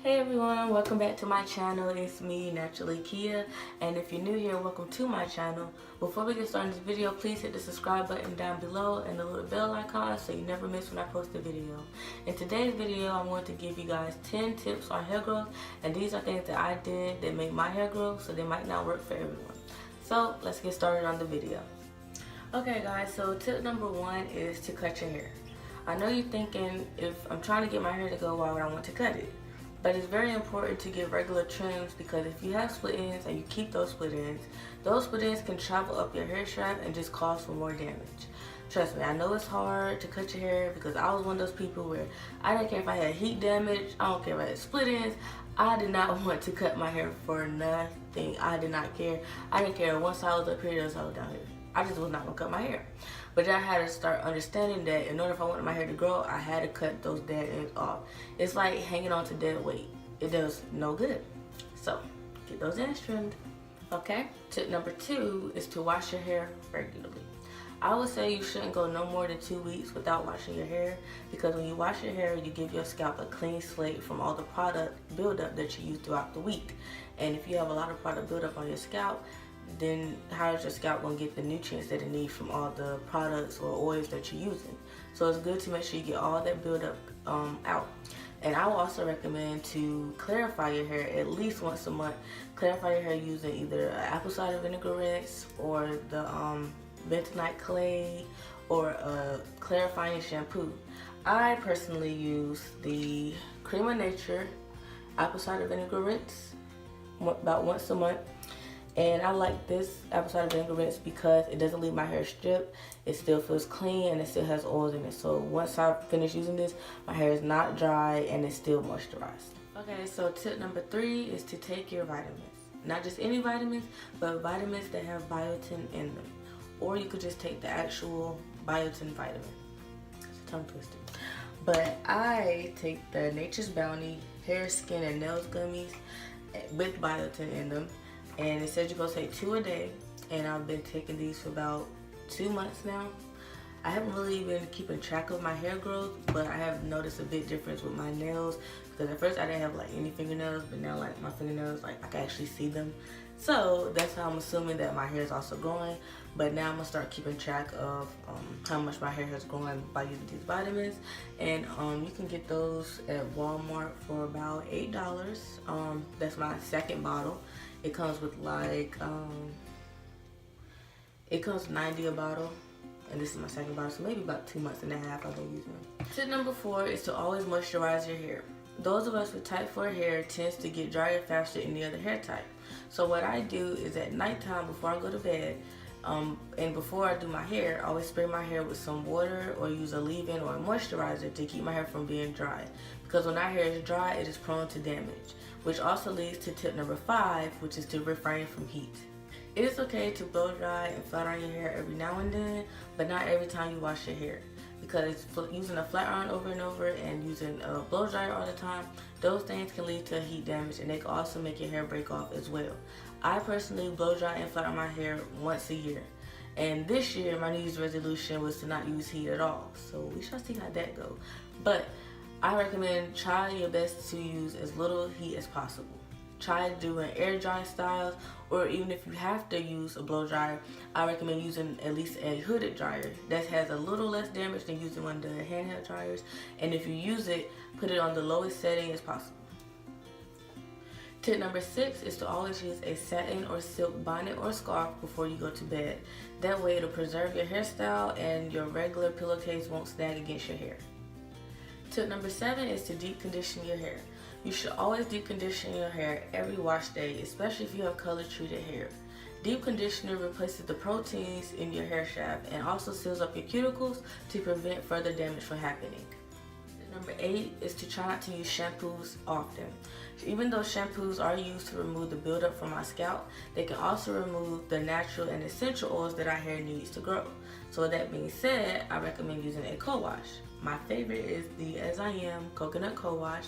Hey everyone, welcome back to my channel. It's me, naturally Keaa, and if you're new here, welcome to my channel. Before we get started in this video, please hit the subscribe button down below and the little bell icon so you never miss when I post a video. In today's video, I'm going to give you guys 10 tips on hair growth, and these are things that I did that made my hair grow, so they might not work for everyone. So let's get started on the video. Okay guys, so tip number one is to cut your hair. I know you're thinking, if I'm trying to get my hair to go, why would I want to cut it? But it's very important to get regular trims, because if you have split ends and you keep those split ends can travel up your hair strap and just cause for more damage. Trust me, I know it's hard to cut your hair, because I was one of those people where I didn't care if I had heat damage, I don't care if I had split ends. I did not want to cut my hair for nothing. I did not care. I didn't care one side was up here, the other side was down here. I just was not gonna cut my hair. But then I had to start understanding that in order if I wanted my hair to grow, I had to cut those dead ends off. It's like hanging on to dead weight. It does no good. So get those ends trimmed. Okay? Tip number two is to wash your hair regularly. I would say you shouldn't go no more than 2 weeks without washing your hair, because when you wash your hair, you give your scalp a clean slate from all the product buildup that you use throughout the week. And if you have a lot of product buildup on your scalp, then how is your scalp going to get the nutrients that it needs from all the products or oils that you're using? So it's good to make sure you get all that buildup out. And I will also recommend to clarify your hair at least once a month. Clarify your hair using either an apple cider vinegar rinse or the bentonite clay or a clarifying shampoo. I personally use the Creme apple cider vinegar rinse about once a month. And I like this apple cider vinegar rinse because it doesn't leave my hair stripped. It still feels clean and it still has oils in it. So once I finish using this, my hair is not dry and it's still moisturized. Okay, so tip number three is to take your vitamins. Not just any vitamins, but vitamins that have biotin in them. Or you could just take the actual biotin vitamin. It's a tongue twister. But I take the Nature's Bounty hair, skin, and nails gummies with biotin in them. And it says you're supposed to take 2 a day, and I've been taking these for about 2 months now. I haven't really been keeping track of my hair growth, but I have noticed a big difference with my nails, because at first I didn't have like any fingernails, but now like my fingernails, like I can actually see them. So that's how I'm assuming that my hair is also growing. But now I'm gonna start keeping track of how much my hair has grown by using these vitamins. And you can get those at Walmart for about $8. That's my second bottle. It comes with like, it comes 90 a bottle, and this is my second bottle, so maybe about 2 months and a half I've been using them. Tip number four is to always moisturize your hair. Those of us with type 4 hair tends to get drier faster than the other hair type. So what I do is at nighttime before I go to bed, and before I do my hair, I always spray my hair with some water or use a leave-in or a moisturizer to keep my hair from being dry. Because when our hair is dry, it is prone to damage. Which also leads to tip number five, which is to refrain from heat. It is okay to blow dry and flat iron your hair every now and then, but not every time you wash your hair. Because using a flat iron over and over and using a blow dryer all the time, those things can lead to heat damage, and they can also make your hair break off as well. I personally blow dry and flat iron my hair once a year. And this year, my New Year's resolution was to not use heat at all. So we shall see how that goes. But I recommend try your best to use as little heat as possible. Try doing air dry styles, or even if you have to use a blow dryer, I recommend using at least a hooded dryer that has a little less damage than using one of the handheld dryers. And if you use it, put it on the lowest setting as possible. Tip number six is to always use a satin or silk bonnet or scarf before you go to bed. That way it'll preserve your hairstyle and your regular pillowcase won't snag against your hair. Tip number seven is to deep condition your hair. You should always deep condition your hair every wash day, especially if you have color treated hair. Deep conditioner replaces the proteins in your hair shaft and also seals up your cuticles to prevent further damage from happening. Tip number eight is to try not to use shampoos often. Even though shampoos are used to remove the buildup from our scalp, they can also remove the natural and essential oils that our hair needs to grow. So with that being said, I recommend using a co-wash. My favorite is the As I Am Coconut Co-Wash,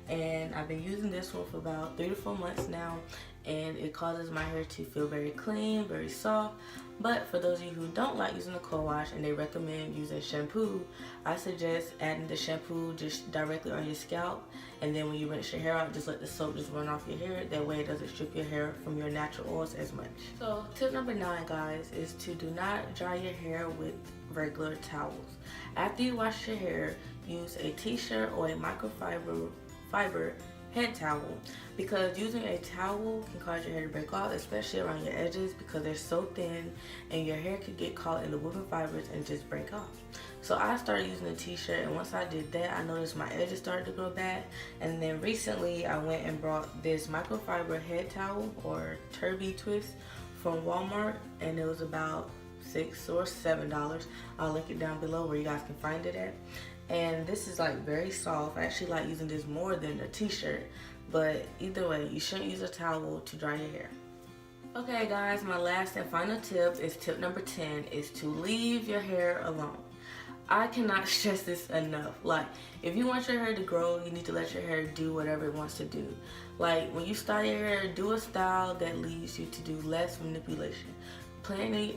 and I've been using this one for about 3 to 4 months now, and it causes my hair to feel very clean, very soft. But for those of you who don't like using the co-wash and they recommend using shampoo, I suggest adding the shampoo just directly on your scalp, and then when you rinse your hair out, just let the soap just run off your hair. That way it doesn't strip your hair from your natural oils as much. So tip number 9, guys, is to do not dry your hair with regular towels. After you wash your hair, use a t-shirt or a microfiber head towel, because using a towel can cause your hair to break off, especially around your edges, because they're so thin and your hair could get caught in the woven fibers and just break off. So I started using a t-shirt, and once I did that, I noticed my edges started to grow back. And then recently I went and brought this microfiber head towel or TURBIE twist from Walmart, and it was about $6 or $7. I'll link it down below where you guys can find it at. And this is like very soft. I actually like using this more than a t-shirt, but either way, you shouldn't use a towel to dry your hair. Okay guys, my last and final tip is tip number 10, is to leave your hair alone. I cannot stress this enough. Like, if you want your hair to grow, you need to let your hair do whatever it wants to do. Like, when you style your hair, do a style that leads you to do less manipulation.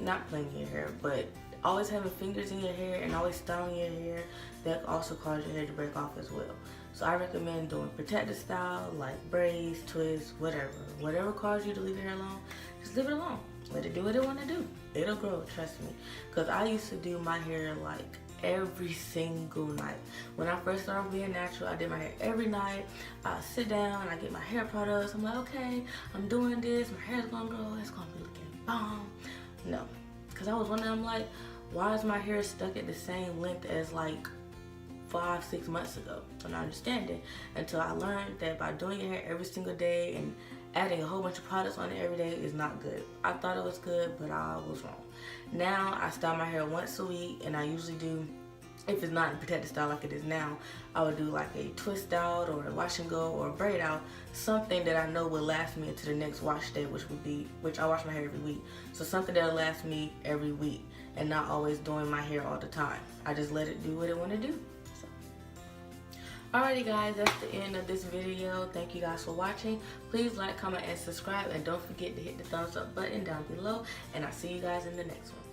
Not playing your hair, but always having fingers in your hair and always styling your hair, that also causes your hair to break off as well. So I recommend doing protective style like braids, twists, whatever causes you to leave your hair alone, just leave it alone. Let it do what it want to do. It'll grow, trust me. Because I used to do my hair like every single night. When I first started being natural, I did my hair every night. I sit down, I get my hair products. I'm like, okay, I'm doing this. My hair's gonna grow. It's gonna be looking bomb. No, because I was wondering, I'm like, why is my hair stuck at the same length as like 5-6 months ago? And I understand it until I learned that by doing your hair every single day and adding a whole bunch of products on it every day is not good. I thought it was good, but I was wrong. Now I style my hair once a week, and I usually do, if it's not in protective style like it is now, I would do like a twist out or a wash and go or a braid out, something that I know will last me until the next wash day, which I wash my hair every week. So something that'll last me every week and not always doing my hair all the time. I just let it do what it want to do. So. Alrighty guys, that's the end of this video. Thank you guys for watching. Please like, comment, and subscribe, and don't forget to hit the thumbs up button down below, and I'll see you guys in the next one.